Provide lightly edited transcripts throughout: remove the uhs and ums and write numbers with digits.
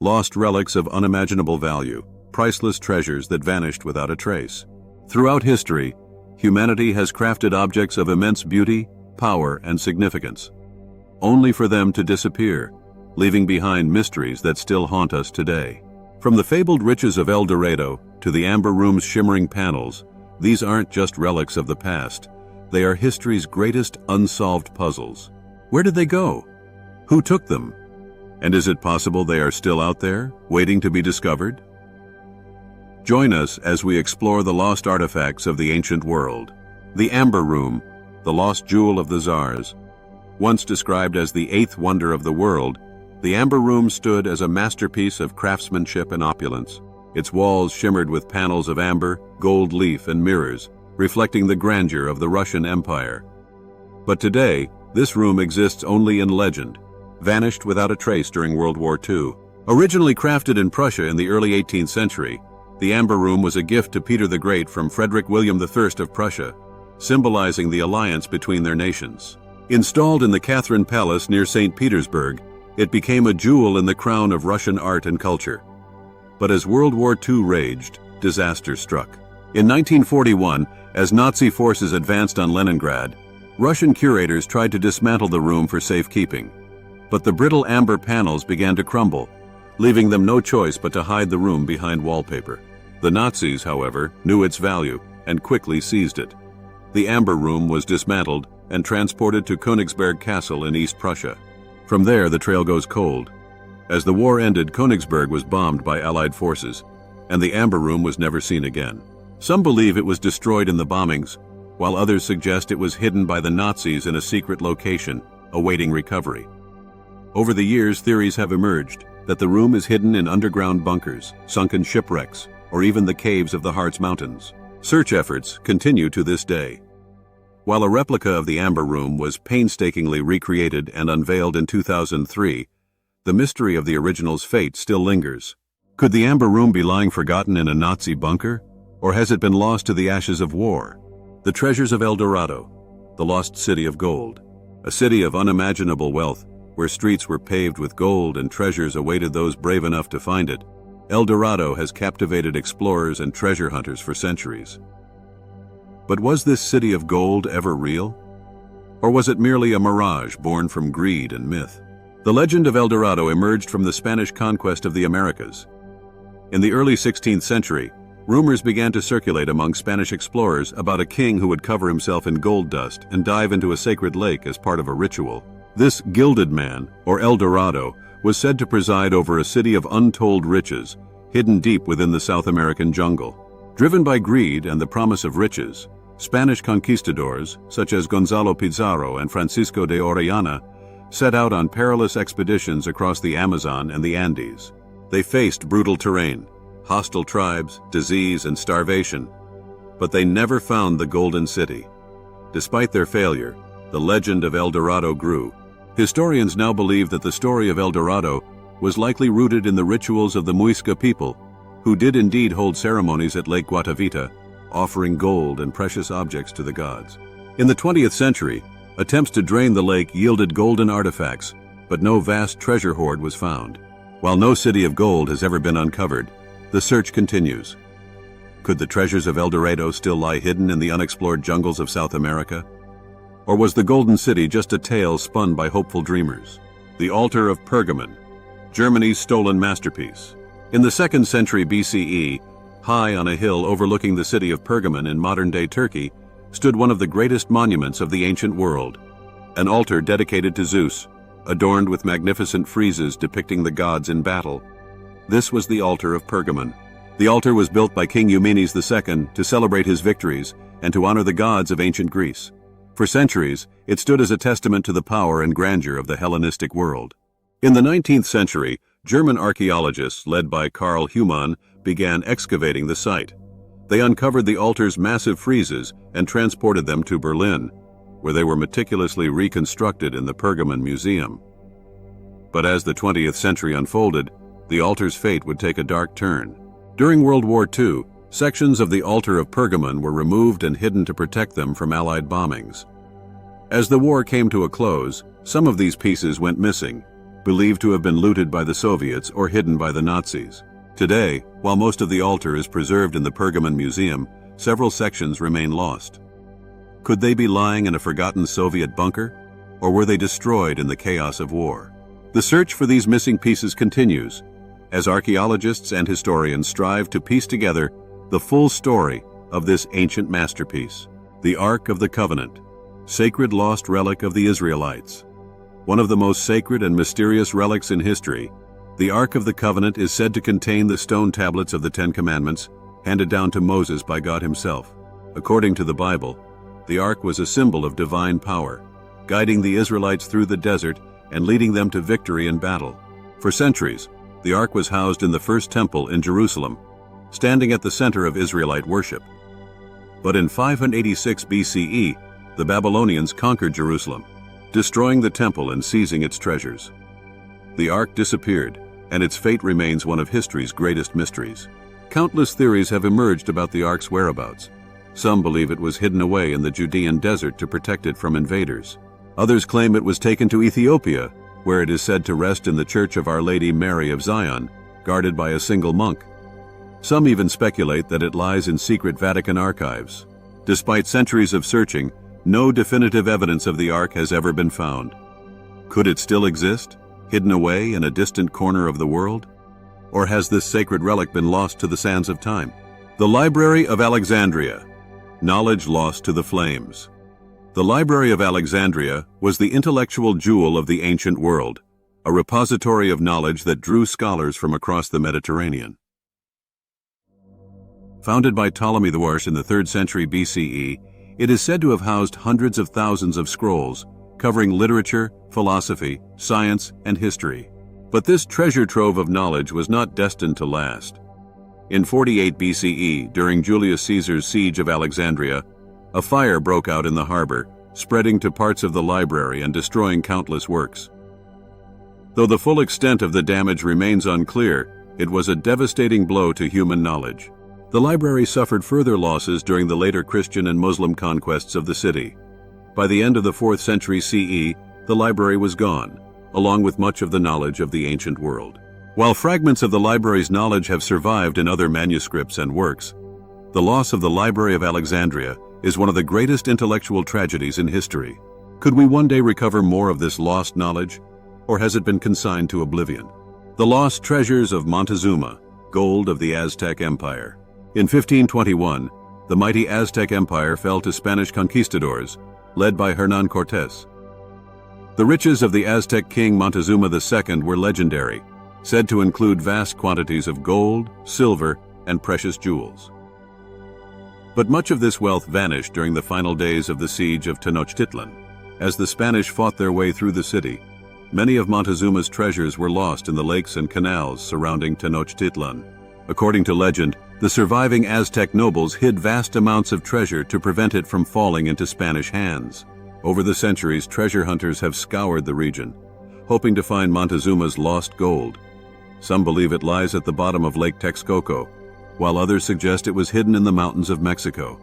lost relics of unimaginable value, priceless treasures that vanished without a trace. Throughout history, humanity has crafted objects of immense beauty, power, and significance, only for them to disappear, leaving behind mysteries that still haunt us today. From the fabled riches of El Dorado to the amber room's shimmering panels, these aren't just relics of the past. They are history's greatest unsolved puzzles. Where did they go? Who took them? And is it possible they are still out there, waiting to be discovered? Join us as we explore the lost artifacts of the ancient world. The Amber Room, the lost jewel of the Tsars. Once described as the eighth wonder of the world, the Amber Room stood as a masterpiece of craftsmanship and opulence. Its walls shimmered with panels of amber, gold leaf, and mirrors, reflecting the grandeur of the Russian Empire. But today, this room exists only in legend, vanished without a trace during World War II. Originally crafted in Prussia in the early 18th century, the Amber Room was a gift to Peter the Great from Frederick William I of Prussia, symbolizing the alliance between their nations. Installed in the Catherine Palace near St. Petersburg, it became a jewel in the crown of Russian art and culture. But as World War II raged, disaster struck. In 1941, as Nazi forces advanced on Leningrad, Russian curators tried to dismantle the room for safekeeping. But the brittle amber panels began to crumble, leaving them no choice but to hide the room behind wallpaper. The Nazis, however, knew its value and quickly seized it. The Amber Room was dismantled and transported to Königsberg Castle in East Prussia. From there, the trail goes cold. As the war ended, Königsberg was bombed by Allied forces, and the Amber Room was never seen again. Some believe it was destroyed in the bombings, while others suggest it was hidden by the Nazis in a secret location, awaiting recovery. Over the years, theories have emerged that the room is hidden in underground bunkers, sunken shipwrecks, or even the caves of the Harz Mountains. Search efforts continue to this day. While a replica of the Amber Room was painstakingly recreated and unveiled in 2003, the mystery of the original's fate still lingers. Could the Amber Room be lying forgotten in a Nazi bunker? Or has it been lost to the ashes of war? The treasures of El Dorado, the lost city of gold. A city of unimaginable wealth, where streets were paved with gold and treasures awaited those brave enough to find it. El Dorado has captivated explorers and treasure hunters for centuries. But was this city of gold ever real? Or was it merely a mirage born from greed and myth? The legend of El Dorado emerged from the Spanish conquest of the Americas. In the early 16th century, rumors began to circulate among Spanish explorers about a king who would cover himself in gold dust and dive into a sacred lake as part of a ritual. This gilded man, or El Dorado, was said to preside over a city of untold riches, hidden deep within the South American jungle. Driven by greed and the promise of riches, Spanish conquistadors, such as Gonzalo Pizarro and Francisco de Orellana, set out on perilous expeditions across the Amazon and the Andes. They faced brutal terrain, hostile tribes, disease, and starvation, but they never found the Golden City. Despite their failure, the legend of El Dorado grew. Historians now believe that the story of El Dorado was likely rooted in the rituals of the Muisca people, who did indeed hold ceremonies at Lake Guatavita, offering gold and precious objects to the gods. In the 20th century, attempts to drain the lake yielded golden artifacts, but no vast treasure hoard was found. While no city of gold has ever been uncovered, the search continues. Could the treasures of El Dorado still lie hidden in the unexplored jungles of South America? Or was the Golden City just a tale spun by hopeful dreamers? The Altar of Pergamon, Germany's stolen masterpiece. In the 2nd century BCE, high on a hill overlooking the city of Pergamon in modern-day Turkey, stood one of the greatest monuments of the ancient world, an altar dedicated to Zeus, adorned with magnificent friezes depicting the gods in battle. This was the Altar of Pergamon. The altar was built by King Eumenes II to celebrate his victories and to honor the gods of ancient Greece. For centuries, it stood as a testament to the power and grandeur of the Hellenistic world. In the 19th century, German archaeologists, led by Karl Humann, began excavating the site. They uncovered the altar's massive friezes and transported them to Berlin, where they were meticulously reconstructed in the Pergamon Museum. But as the 20th century unfolded, the altar's fate would take a dark turn. During World War II, sections of the Altar of Pergamon were removed and hidden to protect them from Allied bombings. As the war came to a close, some of these pieces went missing, believed to have been looted by the Soviets or hidden by the Nazis. Today, while most of the altar is preserved in the Pergamon Museum, several sections remain lost. Could they be lying in a forgotten Soviet bunker, or were they destroyed in the chaos of war? The search for these missing pieces continues, as archaeologists and historians strive to piece together the full story of this ancient masterpiece. The Ark of the Covenant, sacred lost relic of the Israelites. One of the most sacred and mysterious relics in history, the Ark of the Covenant is said to contain the stone tablets of the Ten Commandments handed down to Moses by God himself. According to the Bible, the Ark was a symbol of divine power, guiding the Israelites through the desert and leading them to victory in battle. For centuries, the Ark was housed in the first temple in Jerusalem, standing at the center of Israelite worship. But in 586 BCE, the Babylonians conquered Jerusalem, destroying the temple and seizing its treasures. The Ark disappeared, and its fate remains one of history's greatest mysteries. Countless theories have emerged about the Ark's whereabouts. Some believe it was hidden away in the Judean desert to protect it from invaders. Others claim it was taken to Ethiopia, where it is said to rest in the Church of Our Lady Mary of Zion, guarded by a single monk. Some even speculate that it lies in secret Vatican archives. Despite centuries of searching, no definitive evidence of the Ark has ever been found. Could it still exist, hidden away in a distant corner of the world? Or has this sacred relic been lost to the sands of time? The Library of Alexandria, knowledge lost to the flames. The Library of Alexandria was the intellectual jewel of the ancient world, a repository of knowledge that drew scholars from across the Mediterranean. Founded by Ptolemy the First in the 3rd century BCE, it is said to have housed hundreds of thousands of scrolls, covering literature, philosophy, science, and history. But this treasure trove of knowledge was not destined to last. In 48 BCE, during Julius Caesar's siege of Alexandria, a fire broke out in the harbor, spreading to parts of the library and destroying countless works. Though the full extent of the damage remains unclear, it was a devastating blow to human knowledge. The library suffered further losses during the later Christian and Muslim conquests of the city. By the end of the 4th century CE, the library was gone, along with much of the knowledge of the ancient world. While fragments of the library's knowledge have survived in other manuscripts and works, the loss of the Library of Alexandria is one of the greatest intellectual tragedies in history. Could we one day recover more of this lost knowledge, or has it been consigned to oblivion? The lost treasures of Montezuma, gold of the Aztec Empire. In 1521, the mighty Aztec Empire fell to Spanish conquistadors, led by Hernán Cortés. The riches of the Aztec king Montezuma II were legendary, said to include vast quantities of gold, silver, and precious jewels. But much of this wealth vanished during the final days of the siege of Tenochtitlan. As the Spanish fought their way through the city, many of Montezuma's treasures were lost in the lakes and canals surrounding Tenochtitlan. According to legend, the surviving Aztec nobles hid vast amounts of treasure to prevent it from falling into Spanish hands. Over the centuries, treasure hunters have scoured the region, hoping to find Montezuma's lost gold. Some believe it lies at the bottom of Lake Texcoco, while others suggest it was hidden in the mountains of Mexico.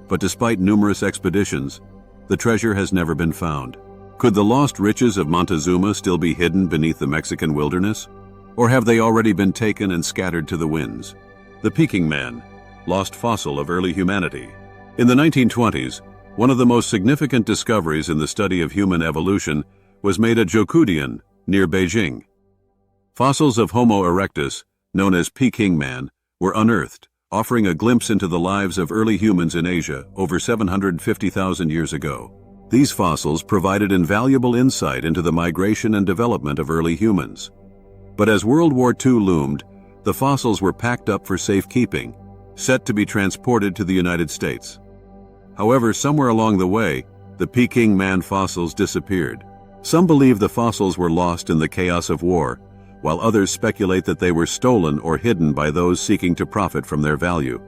But despite numerous expeditions, the treasure has never been found. Could the lost riches of Montezuma still be hidden beneath the Mexican wilderness? Or have they already been taken and scattered to the winds? The Peking Man, lost fossil of early humanity. In the 1920s, one of the most significant discoveries in the study of human evolution was made at Zhoukoudian, near Beijing. Fossils of Homo erectus, known as Peking Man, were unearthed, offering a glimpse into the lives of early humans in Asia over 750,000 years ago. These fossils provided invaluable insight into the migration and development of early humans. But as World War II loomed, the fossils were packed up for safekeeping, set to be transported to the United States. However, somewhere along the way, the Peking Man fossils disappeared. Some believe the fossils were lost in the chaos of war, while others speculate that they were stolen or hidden by those seeking to profit from their value.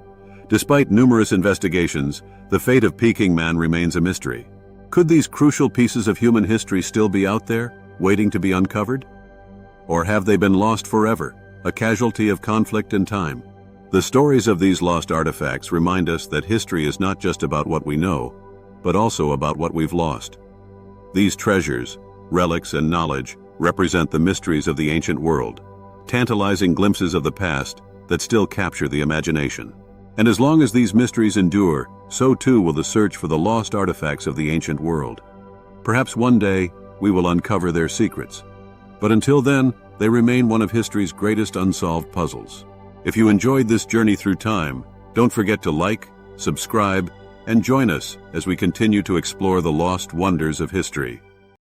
Despite numerous investigations, the fate of Peking Man remains a mystery. Could these crucial pieces of human history still be out there, waiting to be uncovered? Or have they been lost forever, a casualty of conflict and time? The stories of these lost artifacts remind us that history is not just about what we know, but also about what we've lost. These treasures, relics, and knowledge represent the mysteries of the ancient world, tantalizing glimpses of the past that still capture the imagination. And as long as these mysteries endure, so too will the search for the lost artifacts of the ancient world. Perhaps one day, we will uncover their secrets. But until then, they remain one of history's greatest unsolved puzzles. If you enjoyed this journey through time, don't forget to like, subscribe, and join us as we continue to explore the lost wonders of history.